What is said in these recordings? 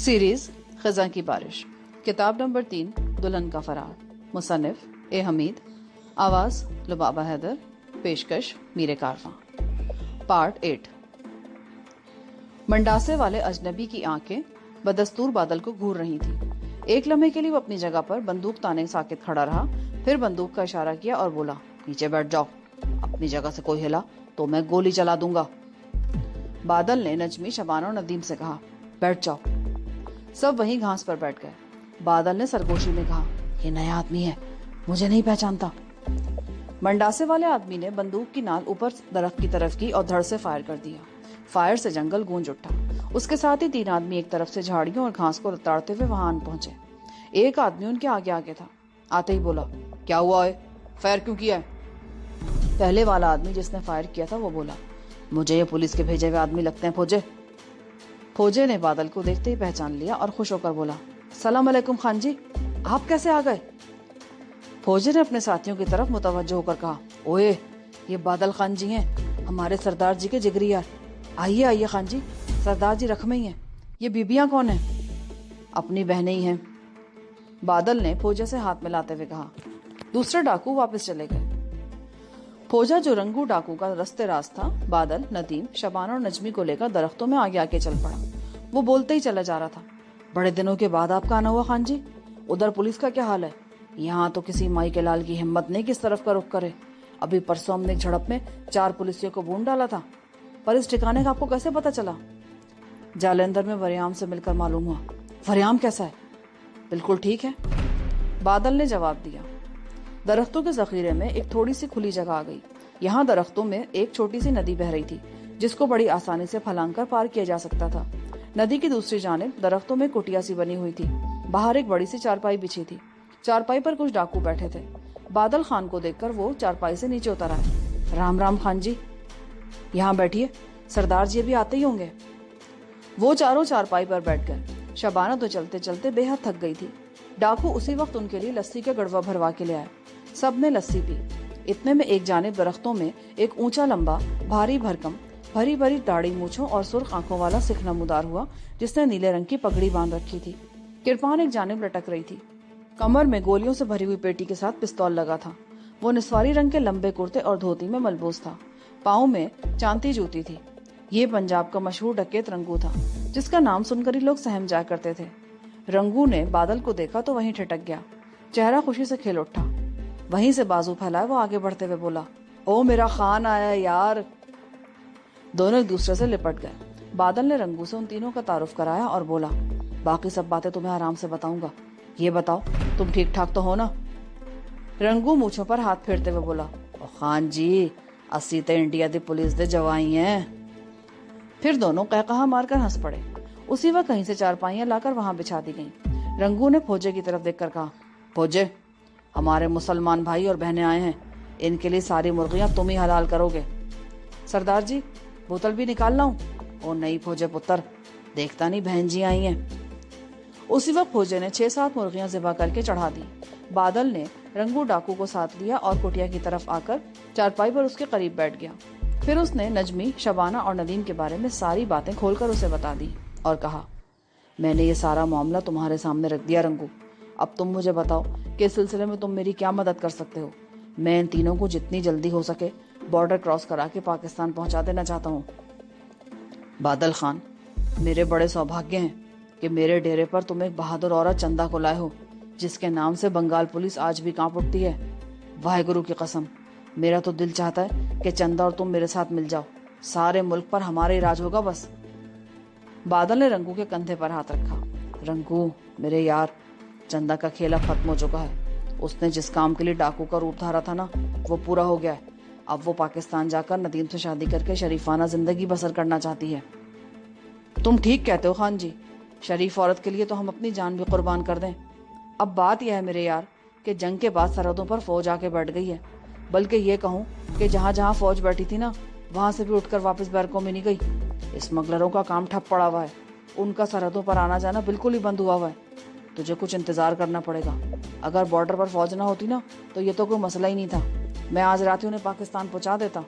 Series खज़ां की बारिश, किताब नंबर 3, दुल्हन का फरार, मुसन्निफ ए हमीद, आवाज़ लुबाबा हैदर, पेशकश मीरे कारवां। पार्ट 8। मंडासे वाले अजनबी की आंखें बदस्तूर बादल को घूर रही थी। एक लम्हे के लिए वो अपनी जगह पर बंदूक ताने साकित खड़ा रहा, फिर बंदूक का इशारा किया और बोला, नीचे बैठ जाओ, अपनी जगह से कोई हिला तो मैं गोली चला दूंगा। बादल ने नजमी, शबाना और नदीम से कहा, बैठ जाओ। सब वहीं घास पर बैठ गए। बादल ने सरगोशी में कहा, ये नया आदमी है, मुझे नहीं पहचानता। मंडासे वाले आदमी ने बंदूक की नाल ऊपर दरख्त की तरफ की और धड़ से फायर कर दिया। फायर से जंगल गूंज उठा। उसके साथ ही 3 आदमी एक तरफ से झाड़ियों और घास को लताड़ते हुए वहां आन पहुंचे। एक आदमी उनके आगे आगे था। आते ही बोला, क्या हुआ है, फायर क्यों किया है? पहले वाला आदमी जिसने फायर किया था वो बोला, मुझे ये पुलिस के भेजे हुए आदमी लगते हैं फौजे। फौजे ने बादल को देखते ही पहचान लिया और खुश होकर बोला, सलाम अलैकुम खान जी, आप कैसे आ गए? फौजे ने अपने साथियों की तरफ मुतवज्जो होकर कहा, ओए, ये बादल खान जी हैं, हमारे सरदार जी के जिगरी यार। आइए आइए खान जी, सरदार जी रख में ही हैं। ये बीबियां कौन हैं? अपनी बहनें ही हैं। बादल ने फौजे से हाथ मिलाते हुए कहा। दूसरे डाकू वापस चले गए। फौजा जो रंगू डाकू का रस्ते रास था, बादल, नदीम, शबाना और नजमी को लेकर दरख्तों में आगे आके चल पड़ा। वो बोलते ही चला जा रहा था, बड़े दिनों के बाद आपका आना हुआ खान जी। उधर पुलिस का क्या हाल है? यहाँ तो किसी माई के लाल की हिम्मत नहीं किस तरफ का रुख करे। अभी परसों हमने एक झड़प में 4 पुलिसियों को बूंद डाला था, पर इस ठिकाने का आपको कैसे पता चला? जालंधर में वरियाम से मिलकर मालूम हुआ। वरियाम कैसा है? बिल्कुल ठीक है, बादल ने जवाब दिया। दरख्तों के जखीरे में एक थोड़ी सी खुली जगह आ गई। यहाँ दरख्तों में एक छोटी सी नदी बह रही थी, जिसको बड़ी आसानी से फलांग कर पार किया जा सकता था। नदी की दूसरी जानिब दरख्तों में कुटिया सी बनी हुई थी। बाहर एक बड़ी सी चारपाई बिछी थी। चारपाई पर कुछ डाकू बैठे थे। बादल खान को देखकर वो चारपाई से नीचे उतर आए। राम राम खान जी, यहाँ बैठिए, सरदार जी भी आते ही होंगे। वो चारों चारपाई पर बैठ गए। शबाना तो चलते चलते बेहद थक गई थी। डाकू उसी वक्त उनके लिए लस्सी का गड़वा भरवा के ले आए। सबने लस्सी पी। इतने में एक जानिब दरख्तों में एक ऊंचा लंबा, भारी भरकम, भरी भरी दाढ़ी, मूछों और सुर्ख आंखों वाला सिख नमूदार हुआ, जिसने नीले रंग की पगड़ी बांध रखी थी। किरपान एक जानिब लटक रही थी। कमर में गोलियों से भरी हुई पेटी के साथ पिस्तौल लगा था। वो निस्वारी रंग के लंबे कुर्ते और धोती में मलबूस था। पाँव में चांदी जूती थी। ये पंजाब का मशहूर डकैत रंगू था, जिसका नाम सुनकर ही लोग सहम जाया करते थे। रंगू ने बादल को देखा तो वहीं ठिठक गया। चेहरा खुशी से खिल उठा। वहीं से बाजू फैलाए वो आगे बढ़ते हुए बोला, ओ मेरा खान आया यार। दोनों एक दूसरे से लिपट गए। बादल ने रंगू से उन तीनों का तारुफ कराया और बोला, बाकी सब बातें तुम्हें आराम से बताऊंगा, ये बताओ तुम ठीक ठाक तो हो ना? रंगू मूछों पर हाथ फेरते हुए बोला, ओ खान जी, अस्सी तो इंडिया दी पुलिस दे जवाई हैं। फिर दोनों कहकहा मारकर हंस पड़े। उसी वक्त कहीं से चारपाइयां लाकर वहां बिछा दी गईं। रंगू ने फौजे की तरफ देखकर कहा, फौजे, हमारे मुसलमान भाई और बहनें आए हैं, इनके लिए सारी मुर्गियां तुम ही हलाल करोगे। सरदार जी, बोतल भी निकालना हूं? ओ नहीं फौजे पुत्र, देखता नहीं बहन जी आई हैं। उसी वक्त फौजे ने 6-7 मुर्गियां ज़िबा करके चढ़ा दी। बादल ने रंगू डाकू को साथ लिया और कुटिया की तरफ आकर चारपाई पर उसके करीब बैठ गया। फिर उसने नजमी, शबाना और नदीम के बारे में सारी बातें खोलकर उसे बता दी और कहा, मैंने ये सारा मामला तुम्हारे सामने रख दिया रंगू। अब तुम मुझे बताओ कि इस सिलसिले में तुम मेरी क्या मदद कर सकते हो। मैं इन तीनों को जितनी जल्दी हो सके बॉर्डर क्रॉस करा के पाकिस्तान पहुंचा देना चाहता हूँ। बादल खान, मेरे बड़े सौभाग्य हैं कि मेरे डेरे पर तुम एक बहादुर औरत चंदा को लाए हो, जिसके नाम से बंगाल पुलिस आज भी कांप उठती है। वाहेगुरु की कसम, मेरा तो दिल चाहता है कि चंदा और तुम मेरे साथ मिल जाओ, सारे मुल्क पर हमारा ही राज होगा बस। बादल ने रंगू के कंधे पर हाथ रखा। रंगू मेरे यार, चंदा का खेल अब खत्म हो चुका है। उसने जिस काम के लिए डाकू का रूप धारा था ना, वो पूरा हो गया है। अब वो पाकिस्तान जाकर नदीम से शादी करके शरीफाना जिंदगी बसर करना चाहती है। तुम ठीक कहते हो खान जी, शरीफ औरत के लिए तो हम अपनी जान भी कुर्बान कर दें। अब बात यह है मेरे यार कि जंग के बाद सरहदों पर फौज आके बैठ गई है, बल्कि ये कहूँ कि जहाँ जहाँ फौज बैठी थी ना, वहां से भी उठकर वापस बैरकों में नहीं गई। स्मगलरों का काम ठप पड़ा हुआ है। उनका सरहदों पर आना जाना बिल्कुल ही बंद हुआ हुआ है। तुझे कुछ इंतजार करना पड़ेगा। अगर बॉर्डर पर फौज ना होती ना, तो ये तो कोई मसला ही नहीं था। मैं आज रात ही उन्हें पाकिस्तान पहुंचा देता।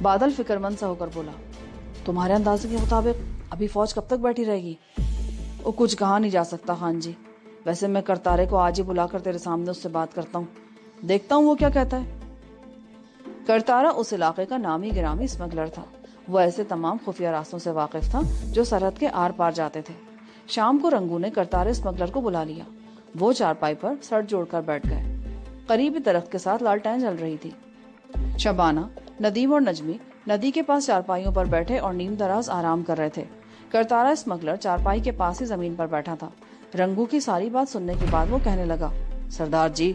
बादल फिक्रमंद सा होकर बोला, तुम्हारे अंदाजे के मुताबिक अभी फौज कब तक बैठी रहेगी? وہ کچھ کہا نہیں جا سکتا خان جی. ویسے میں کرتارے کو آج ہی بلا کر تیرے سامنے اس سے بات کرتا ہوں, دیکھتا ہوں وہ کیا کہتا ہے. کرتارا اس علاقے کا نامی گرامی اسمگلر تھا. وہ ایسے تمام خفیہ راستوں سے واقف تھا جو سرحد کے آر پار جاتے تھے. شام کو رنگو نے کرتارے اسمگلر کو بلا لیا. وہ چارپائی پر سر جوڑ کر بیٹھ گئے. قریبی درخت کے ساتھ لالٹین جل رہی تھی. شبانہ, ندیم اور نجمی ندی کے پاس چارپائیوں پر بیٹھے اور نیم دراز آرام کر رہے تھے. کرتارا اسمگلر چارپائی کے پاس ہی زمین پر بیٹھا تھا. رنگو کی ساری بات سننے کے بعد وہ کہنے لگا, سردار جی,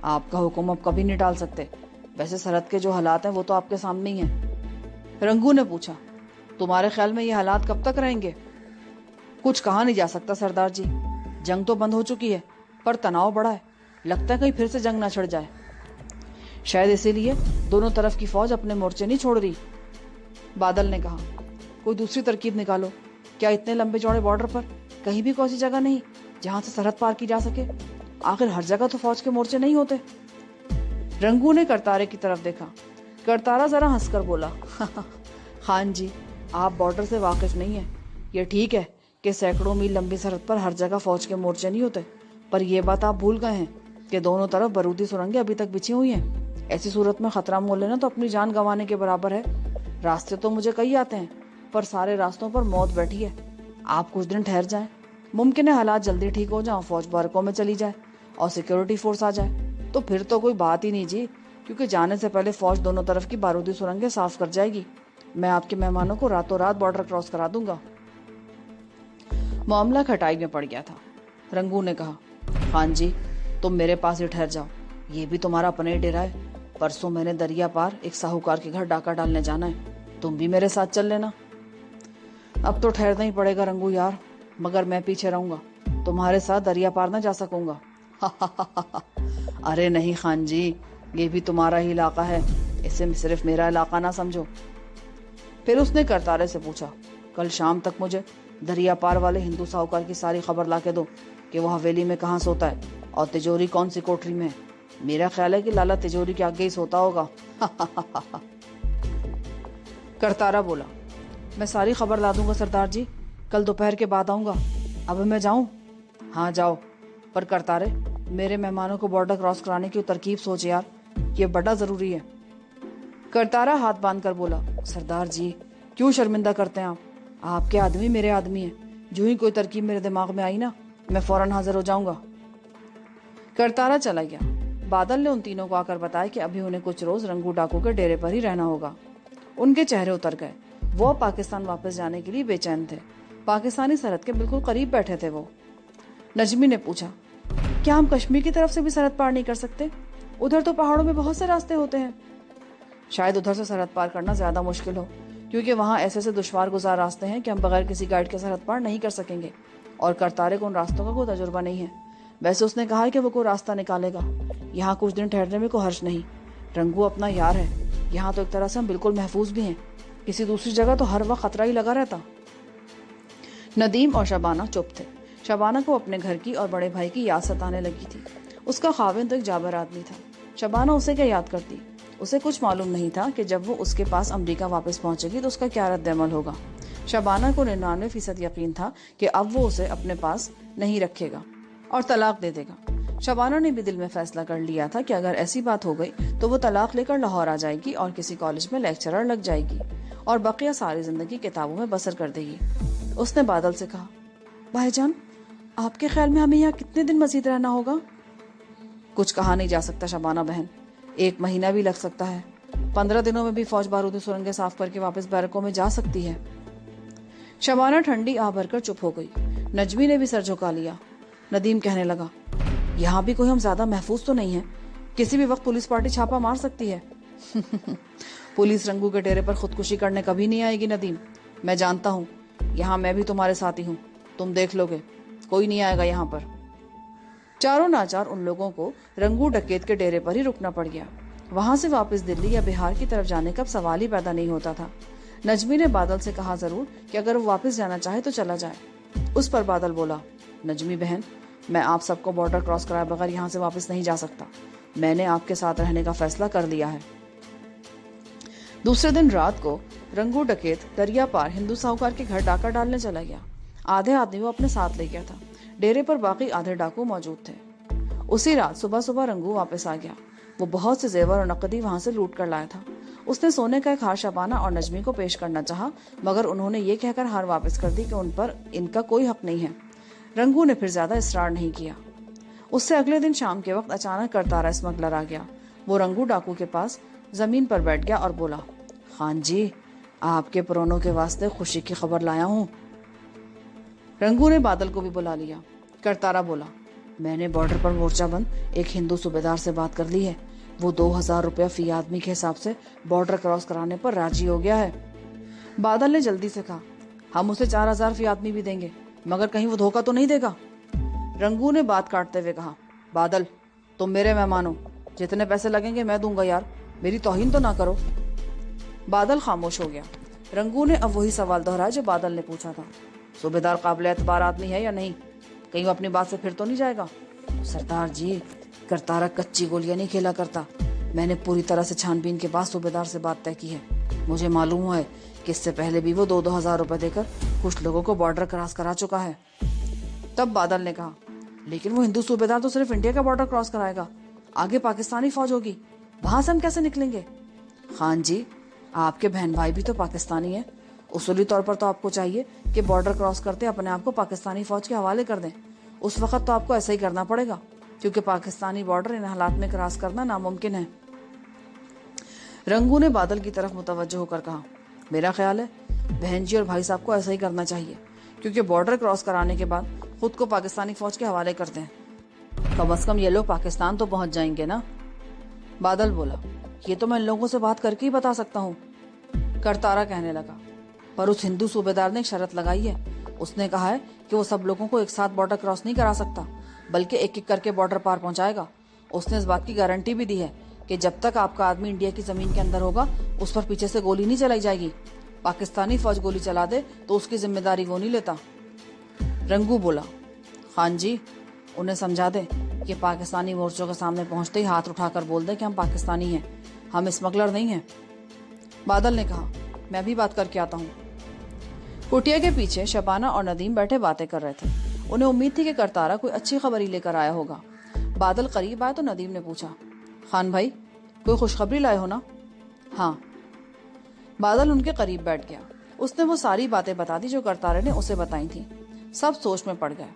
آپ کا حکم اب کبھی نہیں ٹال سکتے. ویسے سرحد کے جو حالات ہیں وہ تو آپ کے سامنے ہی ہیں. رنگو نے پوچھا, تمہارے خیال میں یہ حالات کب تک رہیں گے؟ کچھ کہا نہیں جا سکتا سردار جی. جنگ تو بند ہو چکی ہے پر تناؤ بڑا ہے. لگتا ہے کہیں پھر سے جنگ نہ چھڑ جائے. شاید اسی لیے دونوں طرف کی فوج اپنے مورچے نہیں چھوڑ رہی. بادل نے کہا, کوئی دوسری ترکیب نکالو. کیا اتنے لمبے چوڑے بارڈر پر کہیں بھی کوئی ایسی جگہ نہیں جہاں سے سرحد پار کی جا سکے؟ آخر ہر جگہ تو فوج کے مورچے نہیں ہوتے. رنگو نے کرتارے کی طرف دیکھا. کرتارا ذرا ہنس کر بولا, خان جی, آپ بارڈر سے واقف نہیں ہیں. یہ ٹھیک ہے کہ سینکڑوں میل لمبی سرحد پر ہر جگہ فوج کے مورچے نہیں ہوتے, پر یہ بات آپ بھول گئے ہیں کہ دونوں طرف بارودی سرنگیں ابھی تک بچھی ہوئی ہیں. ایسی صورت میں خطرہ مول لینا تو اپنی جان گنوانے کے برابر ہے. راستے تو مجھے کئی آتے ہیں پر سارے راستوں پر موت بیٹھی ہے. آپ کچھ دن ٹھہر جائیں. ممکن ہے حالات جلدی ٹھیک ہو جائیں, فوج برکوں میں چلی جائے اور سیکیورٹی فورس آ جائے تو پھر تو کوئی بات ہی نہیں جی, کیونکہ جانے سے پہلے فوج دونوں طرف کی بارودی سرنگیں صاف کر جائے گی. میں آپ کے مہمانوں کو راتوں رات بارڈر کراس کرا دوں گا. معاملہ کھٹائی میں پڑ گیا تھا. رنگو نے کہا, خان جی, تم میرے پاس ہی ٹھہر جاؤ. یہ بھی تمہارا اپنا ہی ڈیرا ہے. پرسوں میں نے دریا پار ایک ساہوکار کے گھر ڈاکہ ڈالنے جانا ہے. تم بھی میرے ساتھ چل لینا. اب تو ٹھہرنا ہی پڑے گا رنگو یار, مگر میں پیچھے رہوں گا. تمہارے ساتھ دریا پار نہ جا سکوں گا. ارے نہیں خان جی, یہ بھی تمہارا ہی علاقہ ہے. اسے صرف میرا علاقہ نہ سمجھو. پھر اس نے کرتارے سے پوچھا, کل شام تک مجھے دریا پار والے ہندو ساہوکار کی ساری خبر لا کے دو کہ وہ حویلی میں کہاں سوتا ہے اور تجوری کون سی کوٹری میں ہے. میرا خیال ہے کہ لالا تجوری کے آگے ہی سوتا ہوگا. کرتارا بولا, میں ساری خبر لا دوں گا سردار جی. کل دوپہر کے بعد آؤں گا. اب میں جاؤں؟ ہاں جاؤ, پر کرتارے, میرے مہمانوں کو بارڈر کراس کرانے کی ترکیب سوچ یار, یہ بڑا ضروری ہے. کرتارا ہاتھ باندھ کر بولا, سردار جی, کیوں شرمندہ کرتے ہیں آپ؟ آپ کے آدمی میرے آدمی ہیں. جو ہی کوئی ترکیب میرے دماغ میں آئی نا, میں فوراً حاضر ہو جاؤں گا. کرتارا چلا گیا. بادل نے ان تینوں کو آ کر بتایا کہ ابھی انہیں کچھ روز رنگو ڈاکو کے ڈیرے پر ہی رہنا ہوگا. ان کے چہرے اتر گئے. وہ پاکستان واپس جانے کے لیے بے چین تھے. پاکستانی سرحد کے بالکل قریب بیٹھے تھے وہ. نجمی نے پوچھا, کیا ہم کشمیر کی طرف سے بھی سرحد پار نہیں کر سکتے؟ ادھر تو پہاڑوں میں بہت سے راستے ہوتے ہیں. شاید ادھر سے سرحد پار کرنا زیادہ مشکل ہو, کیونکہ وہاں ایسے دشوار گزار راستے ہیں کہ ہم بغیر کسی گائیڈ کے سرحد پار نہیں کر سکیں گے, اور کرتارے کو ان راستوں کا کوئی تجربہ نہیں ہے. ویسے اس نے کہا ہے کہ وہ کوئی راستہ نکالے گا. یہاں کچھ دن ٹھہرنے میں کوئی حرج نہیں. رنگو اپنا یار ہے. یہاں تو ایک طرح سے ہم بالکل محفوظ بھی ہیں. کسی دوسری جگہ تو ہر وقت خطرہ ہی لگا رہتا. ندیم اور شبانہ چپ تھے. شبانہ کو اپنے گھر کی اور بڑے بھائی کی یاد ستانے لگی تھی. اس کا خاوند تو ایک جابر آدمی تھا. شبانہ اسے کیا یاد کرتی؟ اسے کچھ معلوم نہیں تھا کہ جب وہ اس کے پاس امریکہ واپس پہنچے گی تو اس کا کیا رد عمل ہوگا. شبانہ کو 99% یقین تھا کہ اب وہ اسے اپنے پاس نہیں رکھے گا اور طلاق دے دے گا. شبانہ نے بھی دل میں فیصلہ کر لیا تھا کہ اگر ایسی بات ہو گئی تو وہ طلاق لے کر لاہور آ جائے گی اور کسی کالج میں لیکچرر لگ جائے گی اور بقیہ ساری زندگی کتابوں میں بسر کر دے گی. اس نے بادل سے کہا, بھائی جان, آپ کے خیال میں ہمیں یہاں کتنے دن مزید رہنا ہوگا؟ کچھ کہا نہیں جا سکتا شبانہ بہن. 1 مہینہ بھی لگ سکتا ہے. 15 دنوں میں بھی فوج بارودی سرنگیں صاف کر کے واپس بیرکوں میں جا سکتی ہے. شبانہ ٹھنڈی آ بھر کر چپ ہو گئی. نجمی نے بھی سر جھکا لیا. ندیم کہنے لگا, یہاں بھی کوئی ہم زیادہ محفوظ تو نہیں ہے. کسی بھی وقت پولیس پارٹی چھاپا مار سکتی ہے. پولیس رنگو کے ڈیرے پر خودکشی کرنے کبھی نہیں آئے گی ندیم. میں جانتا ہوں. یہاں میں بھی تمہارے ساتھی ہوں. تم دیکھ لو گے, کوئی نہیں آئے گا یہاں پر. چاروں ناچار ان لوگوں کو رنگو ڈکیت کے ڈیرے پر ہی رکنا پڑ گیا. وہاں سے واپس دلی یا بہار کی طرف جانے کا سوال ہی پیدا نہیں ہوتا تھا. نجمی نے بادل سے کہا ضرور کہ اگر وہ واپس جانا چاہے تو چلا جائے. اس پر بادل بولا, نجمی بہن, میں آپ سب کو بارڈر کراس کرائے بغیر یہاں سے واپس نہیں جا سکتا. میں نے آپ کے ساتھ رہنے کا فیصلہ کر لیا ہے. دوسرے دن رات کو رنگو ڈکیت دریا پار ہندو ساہوکار کے گھر ڈاکہ ڈالنے چلا گیا. आधे आदमी वो अपने साथ ले गया था। डेरे पर बाकी आधे डाकू मौजूद थे। उसी रात सुबह सुबह रंगू वापस आ गया। वो बहुत से जेवर और नकदी वहां से लूट कर लाया था। उसने सोने का एक हार शबाना और नजमी को पेश करना चाहा, मगर उन्होंने ये कहकर हार वापस कर दी कि उन पर इनका कोई हक नहीं है। रंगू ने फिर ज्यादा इसरार नहीं किया। उससे अगले दिन शाम के वक्त अचानक करतारा स्मगलर आ गया। वो रंगू डाकू के पास जमीन पर बैठ गया और बोला, खान जी, आपके पुरानों के वास्ते खुशी की खबर लाया हूँ। रंगू ने बादल को भी बुला लिया। करतारा बोला, मैंने बॉर्डर पर मोर्चाबंद एक हिंदू सूबेदार से बात कर ली है। वो 2000 रुपया फी आदमी के हिसाब से बॉर्डर क्रॉस कराने पर राजी हो गया है। बादल ने जल्दी से कहा, हम उसे 4000 फी आदमी भी देंगे, मगर कहीं वो धोखा तो नहीं देगा। रंगू ने बात काटते हुए कहा, बादल, तुम मेरे मेहमान हो, जितने पैसे लगेंगे मैं दूंगा यार, मेरी तौहीन तो ना करो। बादल खामोश हो गया। रंगू ने अब वही सवाल दोहराया जो बादल ने पूछा था, सूबेदार काबिल एतबार आदमी है या नहीं? कहीं वो अपनी बात से फिर तो नहीं जाएगा? सरदार जी, करतारा कच्ची गोलियां नहीं खेला करता। मैंने पूरी तरह से छानबीन के बाद सूबेदार से बात तय की है। मुझे मालूम है कि इससे पहले भी वो 2-2 हजार रुपए देकर कुछ लोगों को बॉर्डर क्रॉस करा चुका है। तब बादल ने कहा, लेकिन वो हिंदू सूबेदार तो सिर्फ इंडिया का बॉर्डर क्रॉस कराएगा, आगे पाकिस्तानी फौज होगी, वहां से हम कैसे निकलेंगे? खान जी, आपके बहन भाई भी तो पाकिस्तानी है। उसूली तौर पर तो आपको चाहिए कि बॉर्डर क्रॉस करते अपने आप को पाकिस्तानी फौज के हवाले कर दें। उस वक्त तो आपको ऐसा ही करना पड़ेगा, क्योंकि पाकिस्तानी बॉर्डर इन हालात में क्रॉस करना नामुमकिन है। रंगू ने बादल की तरफ मुतवज्जो होकर कहा, मेरा ख्याल है बहन जी और भाई साहब को ऐसा ही करना चाहिए, क्योंकि बॉर्डर क्रॉस कराने के बाद खुद को पाकिस्तानी फौज के हवाले करते हैं। कम से कम ये लोग पाकिस्तान तो पहुंच जाएंगे ना। बादल बोला, ये तो मैं इन लोगों से बात करके ही बता सकता हूँ। करतारा कहने लगा, पर उस हिंदू सूबेदार ने एक शर्त लगाई है। उसने कहा है कि वो सब लोगों को एक साथ बॉर्डर क्रॉस नहीं करा सकता, बल्कि एक एक करके बॉर्डर पार पहुंचाएगा। उसने इस बात की गारंटी भी दी है कि जब तक आपका आदमी इंडिया की जमीन के अंदर होगा, उस पर पीछे से गोली नहीं चलाई जाएगी। पाकिस्तानी फौज गोली चला दे तो उसकी जिम्मेदारी वो नहीं लेता। रंगू बोला, खान जी, उन्हें समझा दे कि पाकिस्तानी मोर्चों के सामने पहुंचते ही हाथ उठाकर बोल दे कि हम पाकिस्तानी हैं, हम स्मगलर नहीं हैं। बादल ने कहा, मैं भी बात करके आता हूँ। कुटिया के पीछे शबाना और नदीम बैठे बातें कर रहे थे। उन्हें उम्मीद थी कि करतारा कोई अच्छी खबर ही लेकर आया होगा। बादल करीब आए तो नदीम ने पूछा, खान भाई, कोई खुशखबरी लाए हो ना? हाँ। बादल उनके करीब बैठ गया। उसने वो सारी बातें बता दी जो करतारे ने उसे बताई थी। सब सोच में पड़ गए।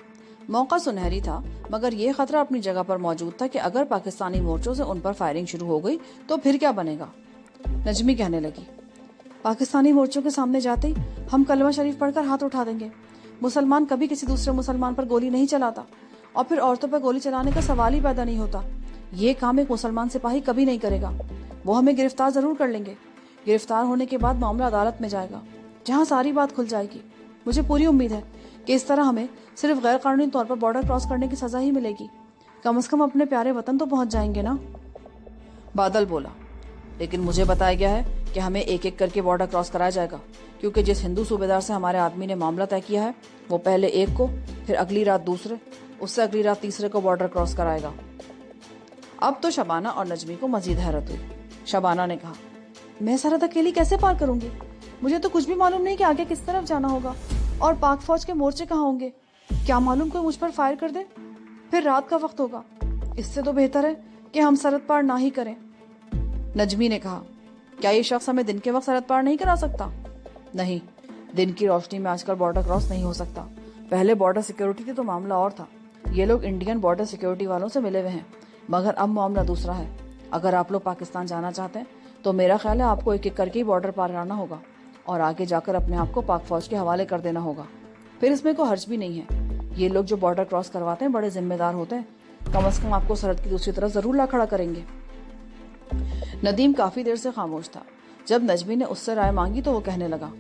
मौका सुनहरी था, मगर यह खतरा अपनी जगह पर मौजूद था कि अगर पाकिस्तानी मोर्चों से उन पर फायरिंग शुरू हो गई तो फिर क्या बनेगा। नजमी कहने लगी, पाकिस्तानी मोर्चों के सामने जाते ही हम कलमा शरीफ पढ़कर हाथ उठा देंगे। मुसलमान कभी किसी दूसरे मुसलमान पर गोली नहीं चलाता, और फिर औरतों पर गोली चलाने का सवाल ही पैदा नहीं होता। ये काम एक मुसलमान सिपाही कभी नहीं करेगा। वो हमें गिरफ्तार जरूर कर लेंगे। गिरफ्तार होने के बाद मामला अदालत में जाएगा, जहाँ सारी बात खुल जाएगी। मुझे पूरी उम्मीद है कि इस तरह हमें सिर्फ गैर कानूनी तौर पर बॉर्डर क्रॉस करने की सजा ही मिलेगी। कम से कम अपने प्यारे वतन तो पहुंच जाएंगे ना। बादल बोला, लेकिन मुझे बताया गया है कि हमें एक एक करके बॉर्डर क्रॉस कराया जाएगा, क्योंकि जिस हिंदू सूबेदार से हमारे आदमी ने मामला तय किया है, वो पहले एक को, फिर अगली रात दूसरे, उससे अगली रात तीसरे को बॉर्डर क्रॉस कराएगा। अब तो शबाना और नजमी को मजीद हैरत हुई। शबाना ने कहा, मैं सरहद अकेली कैसे पार करूंगी? मुझे तो कुछ भी मालूम नहीं कि आगे किस तरफ जाना होगा, और पाक फौज के मोर्चे कहाँ होंगे। क्या मालूम कोई मुझ पर फायर कर दे, फिर रात का वक्त होगा। इससे तो बेहतर है कि हम सरहद पार ना ही करें। नजमी ने कहा, क्या ये शख्स हमें दिन के वक्त सरहद पार नहीं करा सकता? नहीं, दिन की रोशनी में आजकल बॉर्डर क्रॉस नहीं हो सकता। पहले बॉर्डर सिक्योरिटी थी तो मामला और था। ये लोग इंडियन बॉर्डर सिक्योरिटी वालों से मिले हुए हैं, मगर अब मामला दूसरा है। अगर आप लोग पाकिस्तान जाना चाहते हैं तो मेरा ख्याल है आपको एक एक करके ही बॉर्डर पार करना होगा, और आगे जाकर अपने आप को पाक फौज के हवाले कर देना होगा। फिर इसमें कोई हर्ज भी नहीं है। ये लोग जो बॉर्डर क्रॉस करवाते हैं बड़े जिम्मेदार होते हैं। कम से कम आपको सरहद की दूसरी तरफ जरूर ला खड़ा करेंगे। नदीम काफी देर से खामोश था। जब नजमी ने उससे राय मांगी तो वो कहने लगा,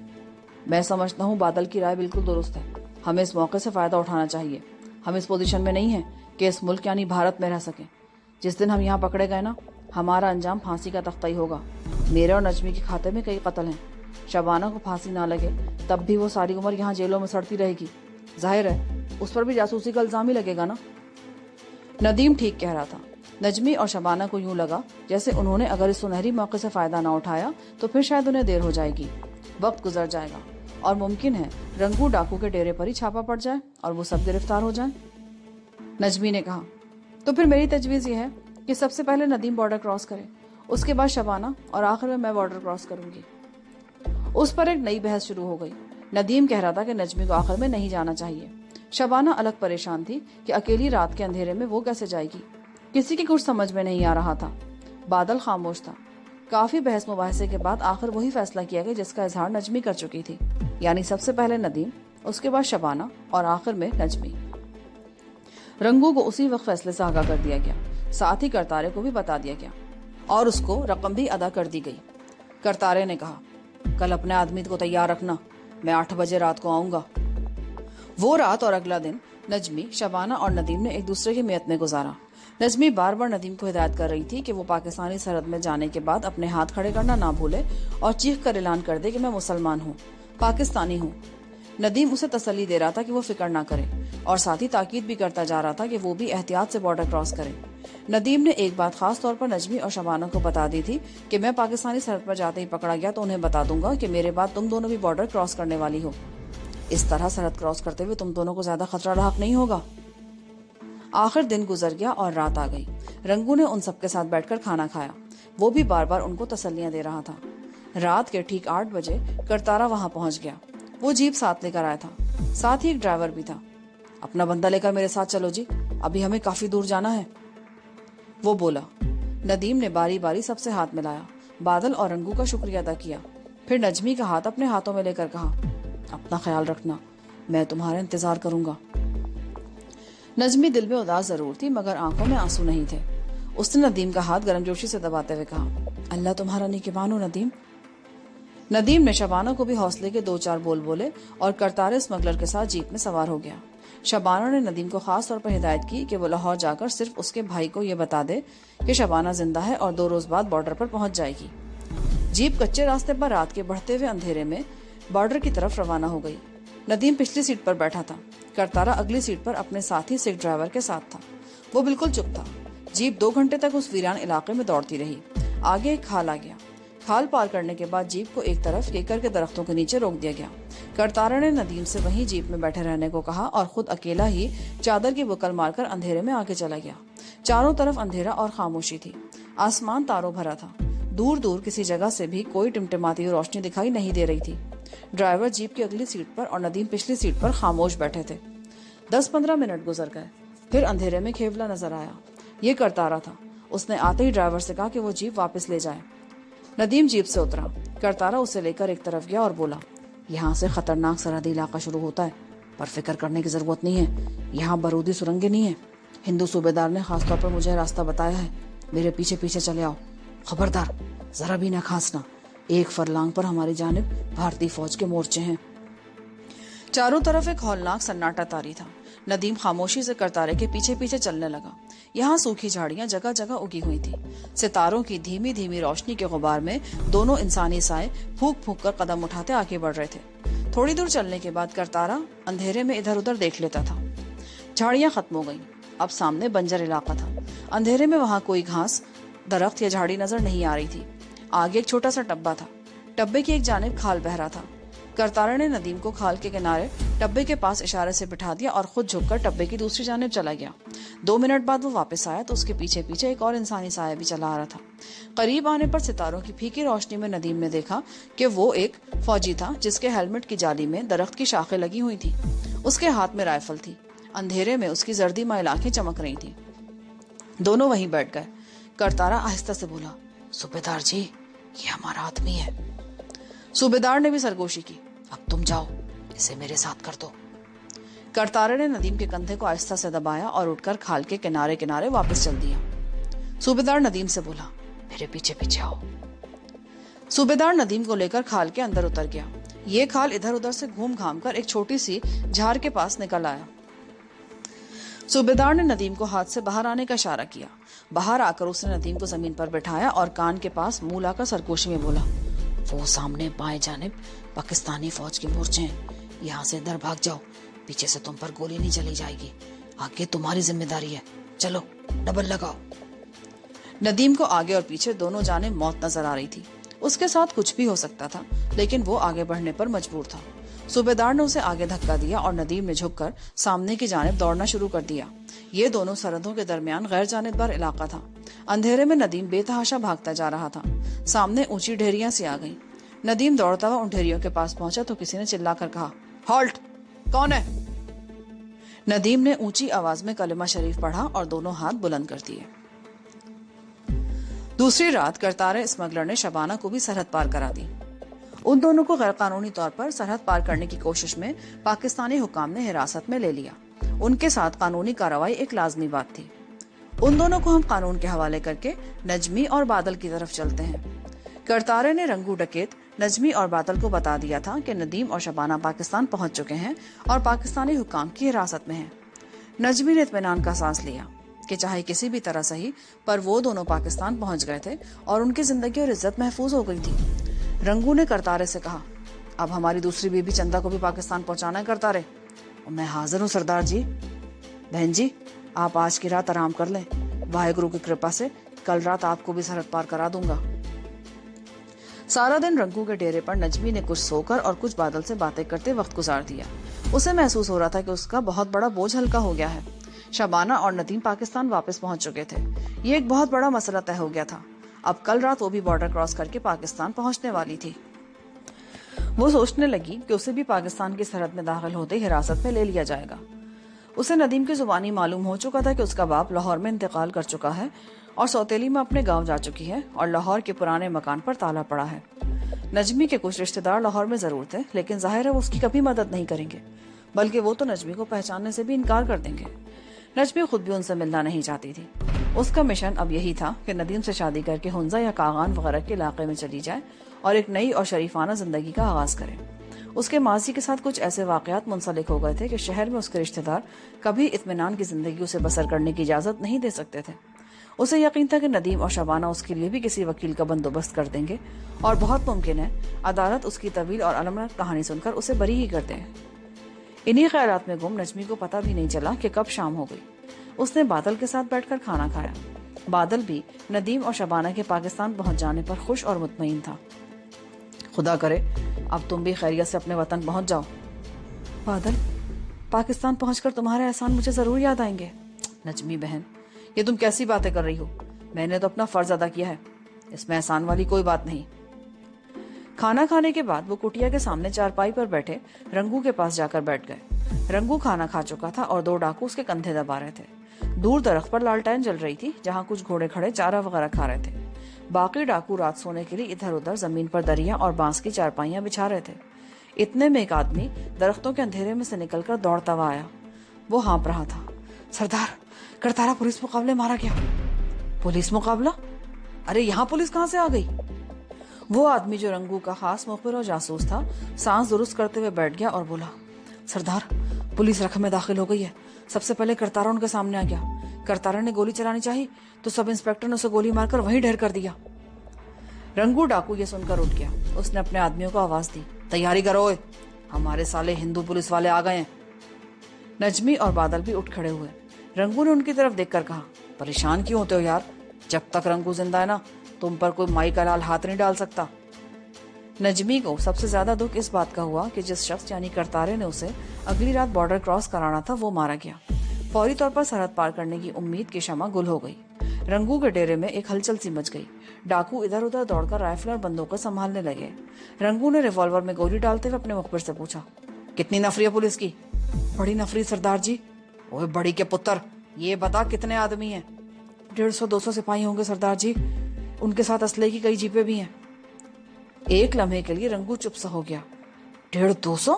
मैं समझता हूँ बादल की राय बिल्कुल दुरुस्त है। हमें इस मौके से फायदा उठाना चाहिए। हम इस पोजीशन में नहीं है कि इस मुल्क यानी भारत में रह सकें। जिस दिन हम यहाँ पकड़े गए ना, हमारा अंजाम फांसी का तख्ता ही होगा। मेरे और नजमी के खाते में कई कत्ल हैं। शबाना को फांसी ना लगे तब भी वो सारी उम्र यहाँ जेलों में सड़ती रहेगी। जाहिर है उस पर भी जासूसी का इल्जाम ही लगेगा ना। नदीम ठीक कह रहा था। नजमी और शबाना को यूं लगा जैसे उन्होंने अगर इस सुनहरी मौके से फायदा ना उठाया तो फिर शायद उन्हें देर हो जाएगी। वक्त गुजर जाएगा और मुमकिन है रंगू डाकू के डेरे पर ही छापा पड़ जाए और वो सब गिरफ्तार हो जाएं। नजमी ने कहा, तो फिर मेरी तजवीज़ ये है कि सबसे पहले नदीम बॉर्डर क्रॉस करे, उसके बाद शबाना और आखिर में मैं बॉर्डर क्रॉस करूंगी। उस पर एक नई बहस शुरू हो गई। नदीम कह रहा था कि नजमी को आखिर में नहीं जाना चाहिए। शबाना अलग परेशान थी कि अकेली रात के अंधेरे में वो कैसे जाएगी। किसी की कुछ समझ में नहीं आ रहा था। बादल खामोश था। काफी बहस मुबाहसे के बाद आखिर वही फैसला किया गया जिसका इजहार नजमी कर चुकी थी, यानी सबसे पहले नदीम, उसके बाद शबाना और आखिर में नजमी। रंगू को उसी वक्त फैसले से आगाह कर दिया गया, साथ ही करतारे को भी बता दिया गया और उसको रकम भी अदा कर दी गई। करतारे ने कहा, कल अपने आदमी को तैयार रखना, मैं 8 बजे रात को आऊंगा। वो रात और अगला दिन नजमी, शबाना और नदीम ने एक दूसरे की मियत में गुजारा। नजमी बार बार नदीम को हिदायत कर रही थी कि वो पाकिस्तानी सरहद में जाने के बाद अपने हाथ खड़े करना ना भूले और चीख कर ऐलान कर दे कि मैं मुसलमान हूँ, पाकिस्तानी हूँ। नदीम उसे तसल्ली दे रहा था कि वो फिक्र ना करे और साथ ही ताकीद भी करता जा रहा था कि वो भी एहतियात से बॉर्डर क्रॉस करे। नदीम ने एक बात खास तौर पर नजमी और शबाना को बता दी थी कि मैं पाकिस्तानी सरहद पर जाते ही पकड़ा गया तो उन्हें बता दूंगा कि मेरे बाद तुम दोनों भी बॉर्डर क्रॉस करने वाली हो। इस तरह सरहद क्रॉस करते हुए तुम दोनों को ज्यादा खतरा लाक नहीं होगा। आखिर दिन गुजर गया और रात आ गई। रंगू ने उन सबके साथ बैठकर खाना खाया। वो भी बार बार उनको तसल्लियां दे रहा था। रात के ठीक 8 बजे करतारा वहां पहुंच गया। वो जीप साथ लेकर आया था, साथ ही एक ड्राइवर भी था। अपना बंदा लेकर मेरे साथ चलो जी, अभी हमें काफी दूर जाना है, वो बोला। नदीम ने बारी बारी सबसे हाथ मिलाया, बादल और रंगू का शुक्रिया अदा किया, फिर नजमी का हाथ अपने हाथों में लेकर कहा, अपना ख्याल रखना, मैं तुम्हारा इंतजार करूंगा। नजमी दिल में उदास जरूर थी मगर आंखों में आंसू नहीं थे। उसने नदीम का हाथ गर्मजोशी से दबाते हुए कहा, अल्लाह तुम्हारा निगहबान हो नदीम। नदीम ने शबाना को भी हौसले के 2-4 बोल बोले और करतारे स्मगलर के साथ जीप में सवार हो गया। शबाना ने नदीम को खास तौर पर हिदायत की कि वो लाहौर जाकर सिर्फ उसके भाई को ये बता दे कि शबाना जिंदा है और 2 रोज बाद बॉर्डर पर पहुंच जाएगी। जीप कच्चे रास्ते पर रात के बढ़ते हुए अंधेरे में बॉर्डर की तरफ रवाना हो गई। नदीम पिछली सीट पर बैठा था। करतारा अगली सीट पर अपने साथी सिख ड्राइवर के साथ था। वो बिल्कुल चुप था। जीप 2 घंटे तक उस वीरान इलाके में दौड़ती रही। आगे एक खाल आ गया। खाल पार करने के बाद जीप को एक तरफ केकर के दरख्तों के नीचे रोक दिया गया। करतारा ने नदीम से वहीं जीप में बैठे रहने को कहा और खुद अकेला ही चादर की बुकल मारकर अंधेरे में आगे चला गया। चारों तरफ अंधेरा और खामोशी थी। आसमान तारों भरा था। दूर दूर किसी जगह से भी कोई टिमटिमाती हुई रोशनी दिखाई नहीं दे रही थी। ड्राइवर जीप की अगली सीट पर और नदीम पिछली सीट पर खामोश बैठे थे। 10-15 मिनट गुजर गए। फिर अंधेरे में खेवला नजर आया। ये करतारा था। उसने आते ही ड्राइवर से कहा कि वो जीप वापस ले जाए। नदीम जीप से उतरा। करतारा उसे लेकर एक तरफ गया और बोला, यहाँ से खतरनाक सरहदी इलाका शुरू होता है, पर फिक्र करने की जरूरत नहीं है। यहाँ बारूदी सुरंगें नहीं है। हिंदू सूबेदार ने खासतौर पर मुझे रास्ता बताया है। मेरे पीछे पीछे चले आओ। खबरदार, जरा भी ना खांसना। 1 फरलांग पर हमारी जानिब भारतीय फौज के मोर्चे हैं। चारों तरफ एक हौलनाक सन्नाटा तारी था। नदीम खामोशी से करतारे के पीछे पीछे चलने लगा। यहाँ सूखी झाड़ियां जगह जगह उगी हुई थी। सितारों की धीमी धीमी रोशनी के गुबार में दोनों इंसानी साए फूंक फूंक कर कदम उठाते आगे बढ़ रहे थे। थोड़ी दूर चलने के बाद करतारा अंधेरे में इधर उधर देख लेता था। झाड़ियां खत्म हो गईं। अब सामने बंजर इलाका था। अंधेरे में वहां कोई घास, दरख्त या झाड़ी नजर नहीं आ रही थी। आगे एक छोटा सा टब्बा था। टब्बे की एक जानिब खाल बह रहा था। करतारा ने नदीम को खाल के किनारे टब्बे के पास इशारे से बिठा दिया और खुद झुककर टब्बे की दूसरी जानिब चला गया। 2 मिनट बाद वो वापस आया तो उसके पीछे पीछे एक और इंसानी साया भी चला आ रहा था। करीब आने पर सितारों की फीकी रोशनी में नदीम ने देखा कि वो एक फौजी था जिसके हेलमेट की जाली में दरख्त की शाखें लगी हुई थी। उसके हाथ में राइफल थी। अंधेरे में उसकी जर्दी माइल आंखें चमक रही थी। दोनों वहीं बैठ गए। करतारा आहिस्ता से बोला, सूबेदार जी, ये हमारा आदमी है। सूबेदार ने भी सरगोशी की, अब तुम जाओ, इसे मेरे साथ कर दो। करतारे ने नदीम के कंधे को आहिस्ता से दबाया और उठकर खाल के किनारे किनारे वापस चल दिया। सूबेदार नदीम से बोला, मेरे पीछे पीछे आओ। सूबेदार नदीम को लेकर खाल के अंदर उतर गया। ये खाल इधर उधर से घूम घाम कर एक छोटी सी झार के पास निकल आया। सूबेदार ने नदीम को हाथ से बाहर आने का इशारा किया। बाहर आकर उसने नदीम को जमीन पर बैठाया और कान के पास मुंह लाकर सरगोशी में बोला, वो सामने बाएं जानिब पाकिस्तानी फौज के मोर्चे हैं। यहाँ से इधर भाग जाओ, पीछे से तुम पर गोली नहीं चली जाएगी। आगे तुम्हारी जिम्मेदारी है, चलो डबल लगाओ। नदीम को आगे और पीछे दोनों जानिब मौत नजर आ रही थी। उसके साथ कुछ भी हो सकता था, लेकिन वो आगे बढ़ने पर मजबूर था। सूबेदार ने उसे आगे धक्का दिया और नदीम ने झुककर सामने की जानिब दौड़ना शुरू कर दिया। ये दोनों सरहदों के दरमियान गैर जानिबदार इलाका था। अंधेरे में नदीम बेतहाशा भागता जा रहा था। सामने ऊंची ढेरियां सी आ गईं। नदीम दौड़ता हुआ उन ढेरियों के पास पहुंचा तो किसी ने चिल्लाकर कहा, हॉल्ट! कौन है? नदीम ने ऊंची आवाज में कलिमा शरीफ पढ़ा और दोनों हाथ बुलंद कर दिए। दूसरी रात करतारे स्मगलर ने शबाना को भी सरहद पार करा दी। उन दोनों को गैर कानूनी तौर पर सरहद पार करने की कोशिश में पाकिस्तानी हुकाम ने हिरासत में ले लिया। उनके साथ कानूनी कार्रवाई एक लाजमी बात थी। उन दोनों को हम कानून के हवाले करके नजमी और बादल की तरफ चलते हैं। करतारे ने रंगू डकैत नजमी और बादल को बता दिया था कि नदीम और शबाना पाकिस्तान पहुंच चुके हैं और पाकिस्तानी हुकाम की हिरासत में हैं। नजमी ने इत्मीनान का सांस लिया कि चाहे किसी भी तरह सही पर वो दोनों पाकिस्तान पहुंच गए थे और उनकी जिंदगी और इज्जत महफूज हो गई थी। रंगू ने करतारे से कहा, अब हमारी दूसरी बीबी चंदा को भी पाकिस्तान पहुंचाना है करतारे। मैं हाजिर हूँ सरदार जी। बहन जी, आप आज की रात आराम कर लें। वाहेगुरु की कृपा से कल रात आपको भी सरहद पार करा दूंगा। सारा दिन रंगू के डेरे पर नजमी ने कुछ सोकर और कुछ बादल से बातें करते वक्त गुजार दिया। उसे महसूस हो रहा था कि उसका बहुत बड़ा बोझ हल्का हो गया है। शबाना और नदीम पाकिस्तान वापस पहुंच चुके थे। ये एक बहुत बड़ा मसला तय हो गया था। अब कल रात वो भी बॉर्डर क्रॉस करके पाकिस्तान पहुंचने वाली थी। वो सोचने लगी कि उसे भी पाकिस्तान की सरहद में दाखिल होते हिरासत में ले लिया जाएगा। उसे नदीम की जुबानी मालूम हो चुका था कि उसका बाप लाहौर में इंतकाल कर चुका है और सौतेली में अपने गांव जा चुकी है और लाहौर के पुराने मकान पर ताला पड़ा है। नजमी के कुछ रिश्तेदार लाहौर में जरूर थे, लेकिन जाहिर है वो उसकी कभी मदद नहीं करेंगे, बल्कि वो तो नजमी को पहचानने से भी इनकार कर देंगे। नजमी खुद भी उनसे मिलना नहीं चाहती थी। उसका मिशन अब यही था कि नदीम से शादी करके हुंजा या कागान वगैरह के इलाके में चली जाए और एक नई और शरीफाना जिंदगी का आगाज करे। उसके माजी के साथ कुछ ऐसे वाकयात मुंसलिक हो गए थे कि शहर में उसके रिश्तेदार कभी इत्मीनान की जिंदगी उसे बसर करने की इजाजत नहीं दे सकते थे। उसे यकीन था कि नदीम और शबाना उसके लिए भी किसी वकील का बंदोबस्त कर देंगे और बहुत मुमकिन है अदालत उसकी तवील और अलमनाक कहानी सुनकर उसे बरी ही कर दे। इन्हीं ख्यालात में गुम नजमी को पता भी नहीं चला कि कब शाम हो गई। उसने बादल के साथ बैठकर खाना खाया। बादल भी नदीम और शबाना के पाकिस्तान पहुंच जाने पर खुश और मुतमईन था। खुदा करे अब तुम भी खैरियत से अपने वतन पहुंच जाओ। बादल, पाकिस्तान पहुंचकर तुम्हारे एहसान मुझे जरूर याद आएंगे। नजमी बहन, ये तुम कैसी बातें कर रही हो? मैंने तो अपना फर्ज अदा किया है, इसमें एहसान वाली कोई बात नहीं। खाना खाने के बाद वो कुटिया के सामने चारपाई पर बैठे रंगू के पास जाकर बैठ गए। रंगू खाना खा चुका था और दो डाकू उसके कंधे दबा रहे थे। दूर दरख्त पर लालटेन जल रही थी, जहाँ कुछ घोड़े खड़े चारा वगैरह खा रहे थे। बाकी डाकू रात सोने के लिए इधर उधर जमीन पर दरिया और बांस की चारपाइयां बिछा रहे थे। इतने में एक आदमी दरख्तों के अंधेरे में से निकलकर दौड़ता हुआ आया। वो हाँप रहा था, सरदार, करतारा पुलिस मुकाबले मारा गया। पुलिस मुकाबला? अरे यहाँ पुलिस कहाँ से आ गई? वो आदमी जो रंगू का खास मुखबिर और जासूस था, सांस दुरुस्त करते हुए बैठ गया और बोला, सरदार, पुलिस रख में दाखिल हो गई है। सबसे पहले करतारा उनके सामने आ गया। करतारा ने गोली चलानी चाहिए तो सब इंस्पेक्टर ने उसे गोली मारकर वहीं ढेर कर दिया। रंगू डाकू ये सुनकर उठ गया। उसने अपने आदमियों को आवाज दी, तैयारी करो, हमारे साले हिंदू पुलिस वाले आ गए हैं। नजमी और बादल भी उठ खड़े हुए। रंगू ने उनकी तरफ देखकर कहा, परेशान क्यों होते हो यार? जब तक रंगू जिंदा है ना, तुम पर कोई माई का लाल हाथ नहीं डाल सकता। नजमी को सबसे ज्यादा दुख इस बात का हुआ कि जिस शख्स यानी करतारे ने उसे अगली रात बॉर्डर क्रॉस कराना था वो मारा गया। फौरी तौर पर सरहद पार करने की उम्मीद की शमा गुल हो गई। रंगू के डेरे में एक हलचल सी मच गई। डाकू इधर उधर दौड़कर राइफल और बंदूकें संभालने लगे। रंगू ने रिवॉल्वर में गोली डालते हुए अपने मुखबिर से पूछा, कितनी नफरी है पुलिस की? बड़ी नफरी सरदार जी। ओए बड़ी के पुत्र, ये बता कितने आदमी हैं? 150-200 सिपाही होंगे सरदार जी। उनके साथ असले की कई जीपें भी हैं। एक लम्हे के लिए रंगू चुप सा हो गया। 150-200?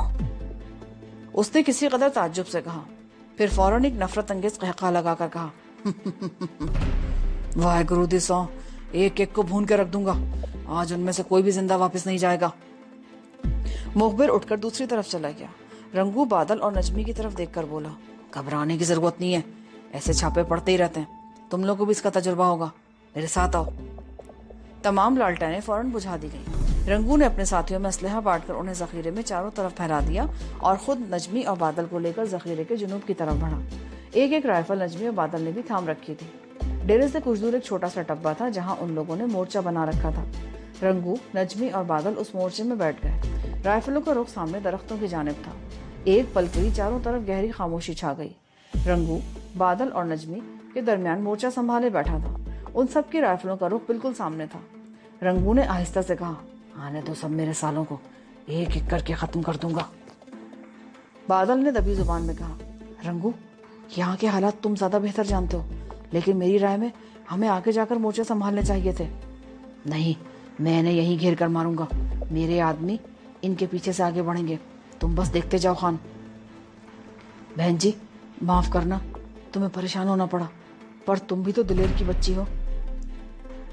उसने किसी कदर ताज्जुब से कहा, फिर फौरन एक नफरत अंगेज कहका लगाकर कहा, वाहेगुरु दी सौ, एक एक को भून के रख दूंगा। आज उनमें से कोई भी जिंदा वापस नहीं जाएगा। मुखबिर उठकर दूसरी तरफ चला गया। रंगू बादल और नजमी की तरफ देखकर बोला, घबराने की जरूरत नहीं है, ऐसे छापे पड़ते ही रहते हैं। तुम लोगों को भी इसका तजुर्बा होगा, मेरे साथ आओ। तमाम लालटेनें फौरन बुझा दी गई। रंगू ने अपने साथियों में असलहा बांटकर उन्हें जखीरे में चारों तरफ फैला दिया और खुद नजमी और बादल को लेकर जखीरे के जुनूब की तरफ बढ़ा। एक एक राइफल नजमी और बादल ने भी थाम रखी थी। डेरे से कुछ दूर एक छोटा सा टब्बा था जहां उन लोगों ने मोर्चा बना रखा था। रंगू, नजमी और बादल उस मोर्चे में बैठ गए। राइफलों का रुख सामने दरख्तों की जानिब था। एक पल के लिए चारों तरफ गहरी खामोशी छा गई। रंगू, बादल और नजमी के दरमियान मोर्चा संभाले बैठा था। उन सब की राइफलों का रुख बिल्कुल सामने था। रंगू ने आहिस्ता से कहा, आने दो सब मेरे सालों को, एक एक करके खत्म कर दूंगा। बादल ने दबी जुबान में कहा, रंगू, यहाँ के हालात तुम ज्यादा बेहतर जानते हो, लेकिन मेरी राय में हमें आगे जाकर मोर्चे संभालने चाहिए थे। नहीं, मैं इन्हें यहीं घेर कर मारूंगा। मेरे आदमी इनके पीछे से आगे बढ़ेंगे, तुम बस देखते जाओ खान। बहन जी, माफ करना, तुम्हें परेशान होना पड़ा, पर तुम भी तो दिलेर की बच्ची हो।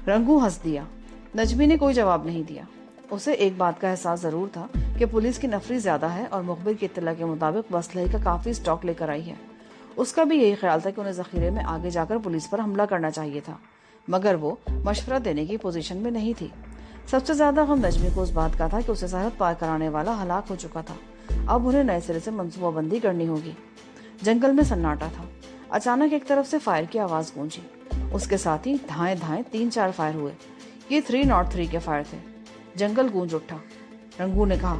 रंगू हंस दिया। नजमी ने कोई जवाब नहीं दिया। उसे एक बात का एहसास जरूर था कि पुलिस की नफरी ज्यादा है और मुखबिर की इत्तला के मुताबिक असलहे का काफी स्टॉक लेकर आई है। उसका भी यही ख्याल था कि उन्हें जखीरे में आगे जाकर पुलिस पर हमला करना चाहिए था, मगर वो मशवरा देने की पोजीशन में नहीं थी। सबसे ज्यादा गम नजमी को उस बात का था कि उसे सरहद पार कराने वाला हलाक हो चुका था। अब उन्हें नए सिरे से मंसूबाबंदी करनी होगी। जंगल में सन्नाटा था। अचानक एक तरफ से फायर की आवाज गूंजी। उसके साथ ही धाएं धाएं 3-4 फायर हुए। ये 303 के फायर थे। जंगल गूंज उठा। रंगू ने कहा,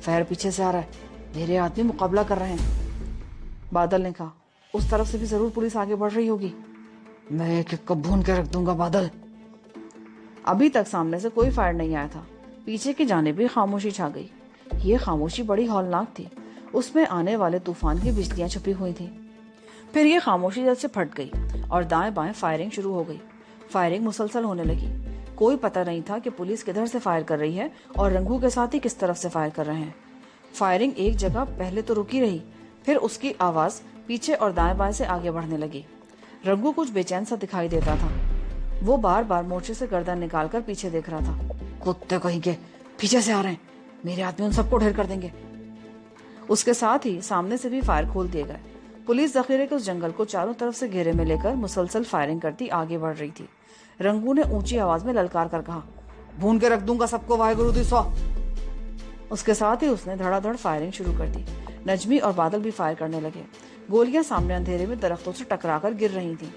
फायर पीछे से आ रहा है, मेरे आदमी मुकाबला कर रहे हैं। बादल ने कहा, उस तरफ से भी जरूर पुलिस आगे बढ़ रही होगी। मैं एक एक को भून के रख दूंगा बादल। अभी तक सामने से कोई फायर नहीं आया था। पीछे की जानिब भी खामोशी छा गई। ये खामोशी बड़ी हौलनाक थी। उसमें आने वाले तूफान की बिजलियां छुपी हुई थी। फिर ये खामोशी जल्द से फट गई और दाएं बाएं फायरिंग शुरू हो गई। फायरिंग मुसलसल होने लगी। कोई पता नहीं था कि पुलिस किधर से फायर कर रही है और रंगू के साथ ही किस तरफ से फायर कर रहे हैं। फायरिंग एक जगह पहले तो रुकी रही, फिर उसकी आवाज पीछे और दाएं बाएं से आगे बढ़ने लगी। रंगू कुछ बेचैन सा दिखाई देता था। वो बार बार मोर्चे से गर्दन निकालकर पीछे देख रहा था। कुत्ते कहीं के, पीछे से आ रहे हैं, मेरे आदमी उन सबको ढेर कर देंगे। उसके साथ ही सामने से भी फायर खोल दिए गए। पुलिस जखीरे के उस जंगल को चारों तरफ से घेरे में लेकर मुसलसल फायरिंग करती आगे बढ़ रही थी। रंगू ने ऊंची आवाज में ललकार कर कहा, भून के रख दूंगा सबको, वाहेगुरु दी सौ। उसके साथ ही उसने धड़ाधड़ फायरिंग शुरू कर दी। नजमी और बादल भी फायर करने लगे। गोलियां सामने अंधेरे में दरख्तों से टकराकर गिर रही थीं।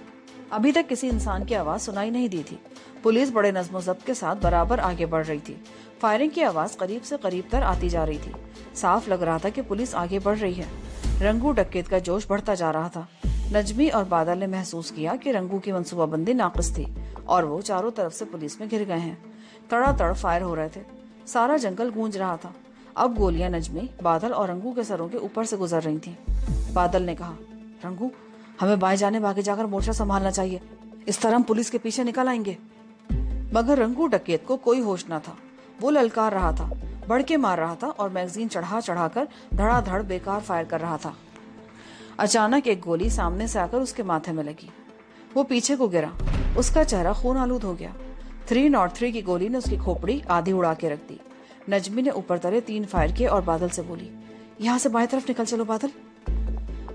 अभी तक किसी इंसान की आवाज सुनाई नहीं दी थी। पुलिस बड़े नज़्म ज़ब्त के साथ बराबर आगे बढ़ रही थी। फायरिंग की आवाज करीब से करीब तर आती जा रही थी। साफ लग रहा था कि पुलिस आगे बढ़ रही है। रंगू डकैत का जोश बढ़ता जा रहा था। नजमी और बादल ने महसूस किया कि रंगू की मंसूबाबंदी नाक़िस थी और वो चारों तरफ से पुलिस में घिर गए हैं। तड़ातड़ फायर हो रहे थे। सारा जंगल गूंज रहा था। अब गोलियां नजमी, बादल और रंगू के सरों के ऊपर से गुजर रही थीं। बादल ने कहा, रंगू, हमें बाएं जानिब आगे जाकर मोर्चा संभालना चाहिए, इस तरह हम पुलिस के पीछे निकल आएंगे। मगर रंगू डकैत को कोई होश न था। वो ललकार रहा था, बढ़ के मार रहा था और मैगजीन चढ़ा चढ़ाकर धड़ाधड़ बेकार फायर कर रहा था। अचानक एक गोली सामने से आकर उसके माथे में लगी। वो पीछे को गिरा। उसका चेहरा खून आलूद हो गया। 303 की गोली ने उसकी खोपड़ी आधी उड़ा के रख दी। नजमी ने ऊपर तले 3 फायर किए और बादल से बोली, यहाँ से बाएं तरफ निकल चलो बादल।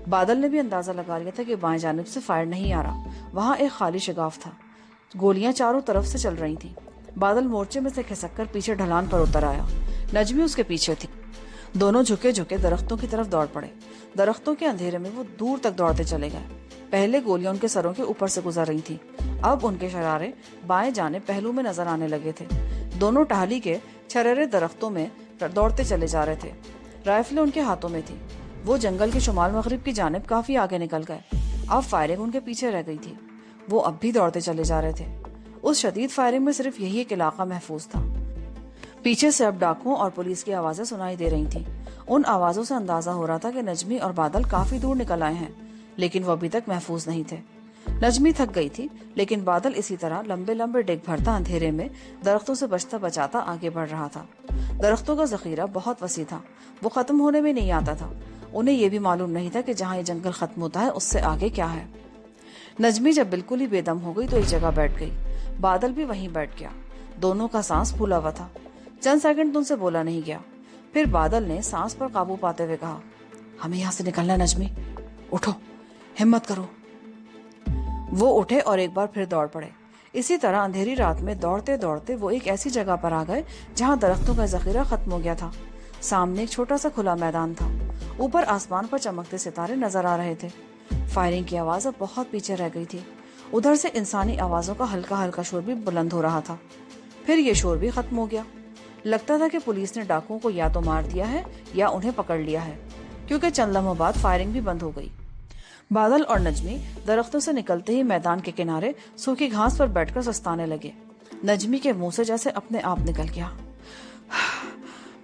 बादल ने भी अंदाजा लगा लिया था कि बाएं जानिब से फायर नहीं आ रहा। वहां एक खाली शगाफ था। गोलियां चारों तरफ से चल रही थी। बादल मोर्चे में से खिसक कर पीछे ढलान पर उतर आया। नजमी उसके पीछे थी। दोनों झुके झुके दरख्तों की तरफ दौड़ पड़े। दरख्तों के अंधेरे में वो दूर तक दौड़ते चले गए। पहले गोलियां उनके सरों के ऊपर से गुजर रही थी। अब उनके शरारे बाएं जाने पहलू में नजर आने लगे थे। दोनों टहली के छरेरे दरख्तों में दौड़ते चले जा रहे थे। राइफलें उनके हाथों में थी। वो जंगल के शुमाल मगरिब की जानिब काफी आगे निकल गए। अब फायरिंग उनके पीछे रह गई थी। वो अब भी दौड़ते चले जा रहे थे। उस शदीद फायरिंग में सिर्फ यही एक इलाका महफूज था। पीछे से अब डाकुओं और पुलिस की आवाजें सुनाई दे रही थीं। उन आवाजों से अंदाजा हो रहा था कि नजमी और बादल काफी दूर निकल आए हैं, लेकिन वो अभी तक महफूज नहीं थे। नजमी थक गई थी, लेकिन बादल इसी तरह लंबे लंबे डिग भरता अंधेरे में दरख्तों से बचता बचाता आगे बढ़ रहा था। दरख्तों का जखीरा बहुत वसी था। वो खत्म होने में नहीं आता था। उन्हें यह भी मालूम नहीं था कि जहाँ ये जंगल खत्म होता है उससे आगे क्या है। नजमी जब बिल्कुल ही बेदम हो गई तो एक जगह बैठ गई। बादल भी वहीं बैठ गया। दोनों का सांस फूला हुआ था। चंद सेकंड उनसे बोला नहीं गया। फिर बादल ने सांस पर काबू पाते हुए कहा, हमें यहाँ से निकलना है नजमी, उठो, हिम्मत करो। वो उठे और एक बार फिर दौड़ पड़े। इसी तरह अंधेरी रात में दौड़ते दौड़ते वो एक ऐसी जगह पर आ गए जहाँ दरख्तों का जखीरा खत्म हो गया था। सामने एक छोटा सा खुला मैदान था। ऊपर आसमान पर चमकते सितारे नजर आ रहे थे। फायरिंग की आवाज अब बहुत पीछे रह गई थी। उधर से इंसानी आवाजों का हल्का हल्का शोर भी बुलंद हो रहा था। फिर ये शोर भी खत्म हो गया। لگتا تھا کہ پولیس نے ڈاکوؤں کو یا تو مار دیا ہے یا انہیں پکڑ لیا ہے، کیونکہ چند لمحوں بعد فائرنگ بھی بند ہو گئی۔ بادل اور نجمی درختوں سے نکلتے ہی میدان کے کنارے سوکھی گھاس پر بیٹھ کر سستانے لگے۔ نجمی کے منہ سے جیسے اپنے آپ نکل گیا،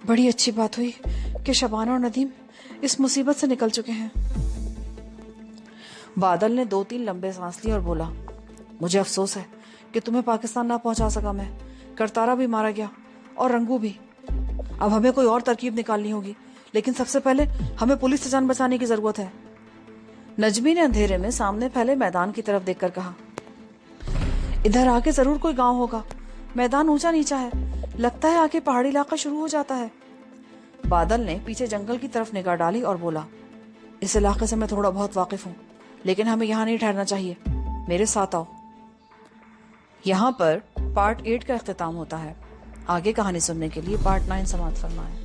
بڑی اچھی بات ہوئی کہ شبانہ اور ندیم اس مصیبت سے نکل چکے ہیں۔ بادل نے 2-3 لمبے سانس لیے اور بولا، مجھے افسوس ہے کہ تمہیں پاکستان نہ پہنچا سکا میں۔ کرتارا بھی مارا گیا اور رنگو بھی۔ اب ہمیں کوئی اور ترکیب نکالنی ہوگی، لیکن سب سے پہلے ہمیں پولیس سے جان بچانے کی ضرورت ہے۔ نجمی نے اندھیرے میں سامنے پھیلے میدان کی طرف دیکھ کر کہا، ادھر آگے ضرور کوئی گاؤں ہوگا، میدان اونچا نیچا ہے، لگتا ہے آگے پہاڑی علاقہ شروع ہو جاتا ہے۔ بادل نے پیچھے جنگل کی طرف نگاہ ڈالی اور بولا، اس علاقے سے میں تھوڑا بہت واقف ہوں، لیکن ہمیں یہاں نہیں ٹھہرنا چاہیے، میرے ساتھ آؤ۔ یہاں پر پارٹ 8 کا اختتام ہوتا ہے۔ آگے کہانی سننے کے لیے پارٹ 9 سماعت فرمائیں۔